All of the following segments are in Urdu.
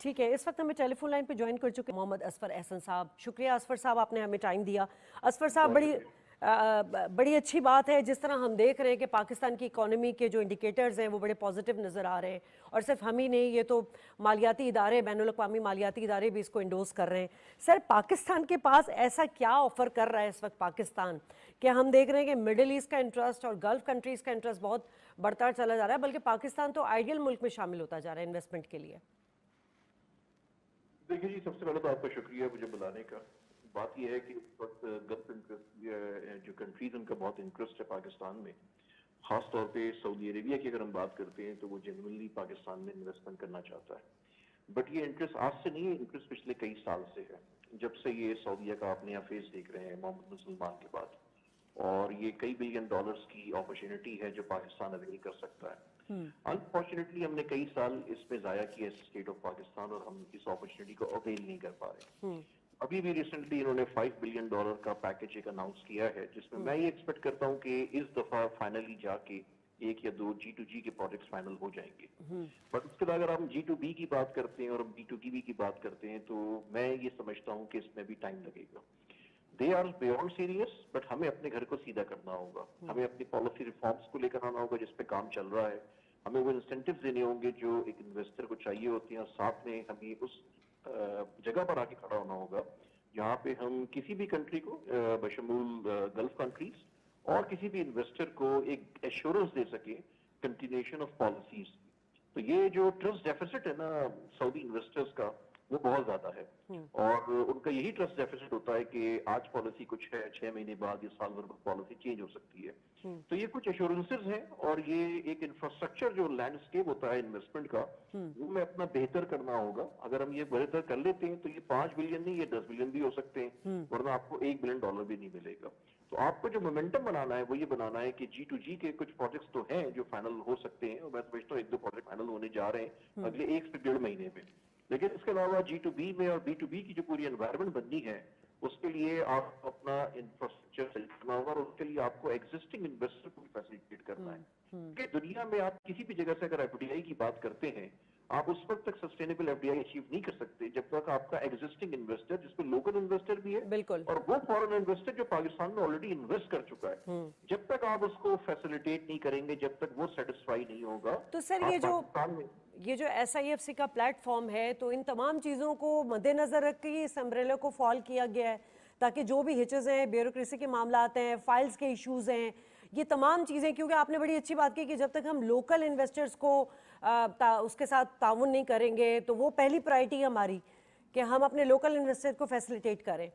ٹھیک ہے، اس وقت ہمیں ٹیلی فون لائن پہ جوائن کر چکے محمد اصفر احسن صاحب. شکریہ اصفر صاحب، آپ نے ہمیں ٹائم دیا. اصفر صاحب، بڑی اچھی بات ہے جس طرح ہم دیکھ رہے ہیں کہ پاکستان کی اکانومی کے جو انڈیکیٹرز ہیں وہ بڑے پازیٹیو نظر آ رہے ہیں، اور صرف ہم ہی نہیں، یہ تو مالیاتی ادارے، بین الاقوامی مالیاتی ادارے بھی اس کو انڈوز کر رہے ہیں. سر، پاکستان کے پاس ایسا کیا آفر کر رہا ہے اس وقت پاکستان کہ ہم دیکھ رہے ہیں کہ مڈل ایسٹ کا انٹرسٹ اور گلف کنٹریز کا انٹرسٹ بہت بڑھتا چلا جا رہا ہے، بلکہ پاکستان تو آئیڈیل ملک میں شامل ہوتا جا رہا ہے انویسٹمنٹ کے لیے؟ دیکھیے جی، سب سے پہلے تو آپ کا شکریہ مجھے بلانے کا. بات یہ ہے کہ اس وقت گلف انٹرسٹ جو کنٹریز ان کا بہت انٹرسٹ ہے پاکستان میں، خاص طور پہ سعودی عربیہ کی اگر ہم بات کرتے ہیں تو وہ جنرلی پاکستان میں انویسٹمنٹ کرنا چاہتا ہے. بٹ یہ انٹرسٹ آج سے نہیں ہے، انٹرسٹ پچھلے کئی سال سے ہے، جب سے یہ سعودیہ کا آپ نیا فیس دیکھ رہے ہیں محمد بن سلمان کے بعد. اور یہ کئی بلین ڈالرز کی اپرچونٹی ہے جو پاکستان اویل کر سکتا ہے. انفارچونیٹلی ہم نے کئی سال اس میں ضائع کیا اسٹیٹ آف پاکستان، اور ہم اس اپرچونٹی کو اویل نہیں کر پا رہے. ابھی بھی ریسنٹلی انہوں نے $5 بلین کا پیکج ایک اناؤنس کیا ہے، جس میں یہ ایکسپیکٹ کرتا ہوں کہ اس دفعہ فائنلی جا کے ایک یا دو G2G کے پروجیکٹس فائنل ہو جائیں گے. بٹ اس کے بعد اگر ہم G2B کی بات کرتے ہیں اور ہم B2B کی بات کرتے ہیں تو میں یہ سمجھتا ہوں کہ اس میں بھی ٹائم لگے گا. They are beyond serious, but ہمیں اپنے گھر کو سیدھا کرنا ہوگا، ہمیں اپنی پالیسی ریفارمز کو لے کر آنا ہوگا جس پہ کام چل رہا ہے. ہمیں وہ انسینٹیوز دینے ہوں گے جو ایک انویسٹر کو چاہیے ہوتی ہیں، اور ساتھ میں ہمیں اس جگہ پر آ کے کھڑا ہونا ہوگا جہاں پہ ہم کسی بھی کنٹری کو بشمول گلف کنٹریز اور کسی بھی انویسٹر کو ایک ایشورنس دے سکے کنٹینیوشن آف پالیسیز. تو یہ جو ٹرسٹ ڈیفیسٹ ہے نا سعودی انویسٹرز کا، وہ بہت زیادہ ہے، اور ان کا یہی ٹرسٹ ڈیفیسٹ ہوتا ہے کہ آج پالیسی کچھ ہے، 6 مہینے بعد یا سال بھر بعد پالیسی چینج ہو سکتی ہے. تو یہ کچھ ایشورنسز ہیں، اور یہ ایک انفراسٹرکچر جو لینڈسکیپ ہوتا ہے انویسٹمنٹ کا، وہ میں اپنا بہتر کرنا ہوگا. اگر ہم یہ بہتر کر لیتے ہیں تو یہ 5 بلین نہیں، یہ 10 بلین بھی ہو سکتے ہیں، ورنہ آپ کو $1 بلین بھی نہیں ملے گا. تو آپ کو جو مومنٹم بنانا ہے وہ یہ بنانا ہے کہ G2G کے کچھ پروجیکٹس تو ہیں جو فائنل ہو سکتے ہیں، اور میں سمجھتا ہوں 1-2 پروجیکٹ فائنل ہونے جا رہے ہیں اگلے 1 سے 1.5 مہینے میں. لیکن اس کے علاوہ G2B میں اور B2B کی جو پوری انوائرمنٹ بننی ہے، اس کے لیے آپ اپنا انفراسٹرکچر سیٹ کرنا ہوگا، اور اس کے لیے آپ کو ایگزسٹنگ انویسٹر کو بھی فیسیلیٹیٹ کرنا ہے. کہ دنیا میں آپ کسی بھی جگہ سے اگر FDI کی بات کرتے ہیں، آپ اس وقت تک سسٹینیبل FDI اچیو نہیں کر سکتے جب تک آپ کا ایگزسٹنگ انویسٹر، جس میں لوکل انویسٹر بھی ہے بالکل. اور وہ فورن انویسٹر جو پاکستان میں آلریڈی انویسٹ کر چکا ہے، جب تک آپ اس کو فیسیلیٹیٹ نہیں کریں گے، جب تک وہ سیٹسفائی نہیں ہوگا، تو سر، آپ پاکستان میں یہ جو SIFC کا پلیٹ فارم ہے، تو ان تمام چیزوں کو مد نظر رکھ کے اس امبریلا کو فال کیا گیا ہے تاکہ جو بھی ہچز ہیں، بیوروکریسی کے معاملات ہیں، فائلز کے ایشوز ہیں، یہ تمام چیزیں، کیونکہ آپ نے بڑی اچھی بات کی کہ جب تک ہم لوکل انویسٹرز کو اس کے ساتھ تعاون نہیں کریں گے تو وہ پہلی پرائرٹی ہماری کہ ہم اپنے لوکل انویسٹر کو فیسیلیٹیٹ کریں.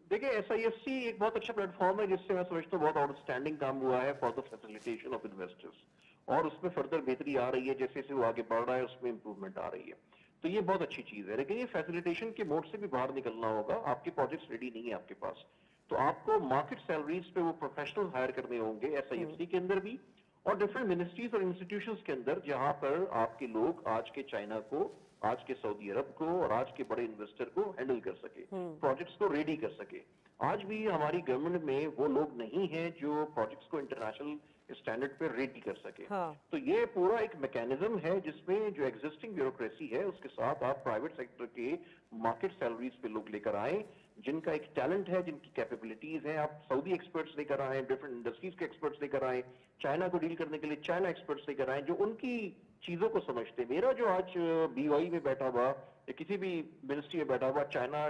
دیکھیں SIFC ایک بہت اچھا پلیٹ فارم ہے جس سے میں سمجھتا ہوں بہت آؤٹ اسٹینڈنگ کام ہوا ہے for the facilitation of investors, اور اس میں فردر بہتری آ رہی ہے، جیسے جیسے وہ آگے بڑھ رہا ہے اس میں امپروومنٹ آ رہی ہے. تو یہ بہت اچھی چیز ہے، لیکن یہ فیسیلیٹیشن کے موڈ سے بھی باہر نکلنا ہوگا. آپ کے پروجیکٹس ریڈی نہیں ہے آپ کے پاس، تو آپ کو مارکیٹ سیلریز پہ وہ پروفیشنل ہائر کرنے ہوں گے SIFC کے اندر بھی، اور ڈفرینٹ منسٹریز اور انسٹیٹیوشنز کے اندر، جہاں پر آپ کے لوگ آج کے چائنا کو، آج کے سعودی عرب کو اور آج کے بڑے انویسٹر کو ہینڈل کر سکے، پروجیکٹس کو ریڈی کر سکے. آج بھی ہماری گورنمنٹ میں وہ لوگ نہیں ہیں جو پروجیکٹس کو انٹرنیشنل اسٹینڈرڈ پہ ریڈی کر سکے. تو یہ پورا ایک میکینزم ہے جس میں جو ایگزسٹنگ بیوروکریسی ہے اس کے ساتھ آپ پرائیویٹ سیکٹر کے مارکیٹ سیلریز پہ لوگ لے کر آئیں، جن کا ایک ٹیلنٹ ہے، جن کی کیپیبلٹیز ہیں. آپ سعودی ایکسپرٹس لے کر آئیں، ڈفرنٹ انڈسٹریز کے ایکسپرٹس لے کر آئیں، چائنا کو ڈیل کرنے کے لیے چائنا ایکسپرٹس لے کر آئیں جو ان کی چیزوں کو سمجھتے ہیں. میرا جو آج BOI میں بیٹھا ہوا یا کسی بھی منسٹری میں بیٹھا ہوا چائنا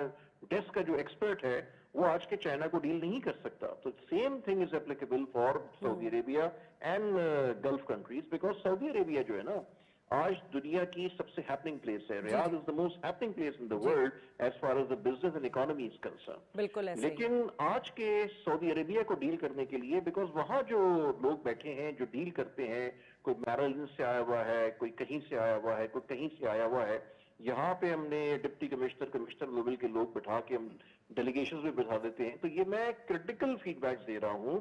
ڈیسک کا جو ایکسپرٹ ہے، وہ آج کے چائنا کو ڈیل نہیں کر سکتا. تو same thing is applicable for Saudi Arabia and Gulf countries, because Saudi Arabia جو ہے نا آج دنیا کی سب سے ہیپننگ پلیس ہے. Riyadh is the most happening place in the world as far as the business and economy is concern. بالکل ایسے ہی. لیکن آج کے سعودی عربیہ کو ڈیل کرنے کے لیے، بیکاز وہاں جو لوگ بیٹھے ہیں جو ڈیل کرتے ہیں، کوئی میرلن سے آیا ہوا ہے، کوئی کہیں سے آیا ہوا ہے، کوئی کہیں سے آیا ہوا ہے، یہاں پہ ہم نے ڈپٹی کمشنر لیول کے لوگ بٹھا کے ہم ڈیلیگیشنز میں بٹھا دیتے ہیں. تو یہ میں کرٹیکل فیڈ بیکس دے رہا ہوں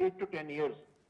8 to 10 years,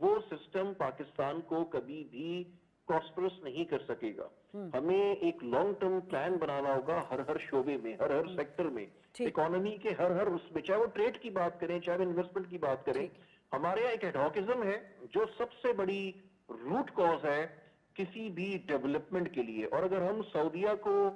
وہ سسٹم پاکستان کو کبھی بھی پراسپرس نہیں کر سکے گا. ہمیں ایک لانگ ٹرم پلان بنانا ہوگا ہر شعبے میں, ہر سیکٹر میں, اکانومی کے ہر اس میں, چاہے وہ ٹریڈ کی بات کریں, چاہے وہ انویسٹمنٹ کی بات کریں. ہمارے یہاں ایک ایڈہاکزم ہے جو سب سے بڑی روٹ کاز ہے کسی بھی ڈیولپمنٹ کے لیے. اور اگر ہم سعودیہ کو,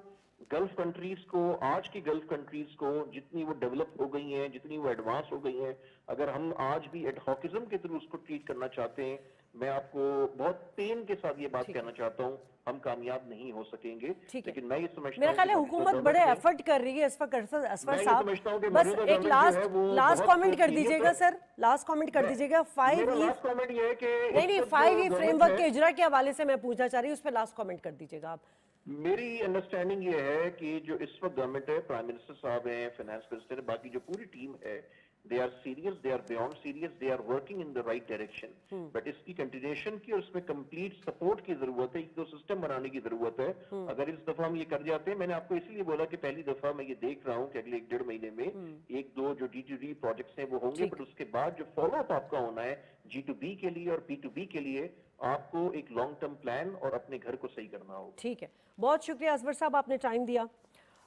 گلف کنٹریز کو, آج کی گلف کنٹریز کو جتنی وہ ڈیولپ ہو گئی ہیں, جتنی وہ ایڈوانس ہو گئی ہیں, اگر ہم آج بھی ایڈہاکزم کے تھرو اس کو ٹریٹ کرنا چاہتے ہیں, میں آپ کو بہت پین کے ساتھ یہ بات کہنا چاہتا ہوں, ہم کامیاب نہیں ہو سکیں گے. لیکن میں یہ سمجھتا میرا ہوں خیال ہے حکومت بڑے ایفرٹ کر رہی ہے اس وقت. اسفر صاحب بس ایک لاسٹ کامنٹ کر دیجئے گا سر, لاسٹ کامنٹ کر دیجئے گا. 5 کامنٹ یہ ہے کہ نہیں 5 فریم ورک کے اجرا کے حوالے سے میں پوچھنا چاہ رہی ہوں, اس پہ لاسٹ کامنٹ کر دیجئے گا آپ. میری انڈرسٹینڈنگ یہ ہے کہ جو اس وقت گورنمنٹ ہے, پرائم منسٹر صاحب ہیں, فائنانس منسٹر ہے, باقی جو پوری ٹیم ہے, they are serious, they are beyond serious, they are working in the right direction. But اس کی کنٹینیوشن کی اور اس میں کمپلیٹ سپورٹ کی ضرورت ہے, ایک سسٹم بنانے کی ضرورت ہے. اگر اس دفعہ ہم یہ کر جاتے ہیں, میں نے آپ کو اس لیے بولا کہ پہلی دفعہ میں یہ دیکھ رہا ہوں کہ اگلے 1-1.5 مہینے میں 1-2 جو D2D پروجیکٹس ہیں وہ ہوں گے, بٹ اس کے بعد جو فالو اپ آپ کا ہونا ہے G2B کے لیے اور P2B کے لیے, آپ کو ایک لانگ ٹرم پلان اور اپنے گھر کو صحیح کرنا ہوگا. ٹھیک ہے, بہت شکریہ اصفر صاحب, آپ نے ٹائم دیا.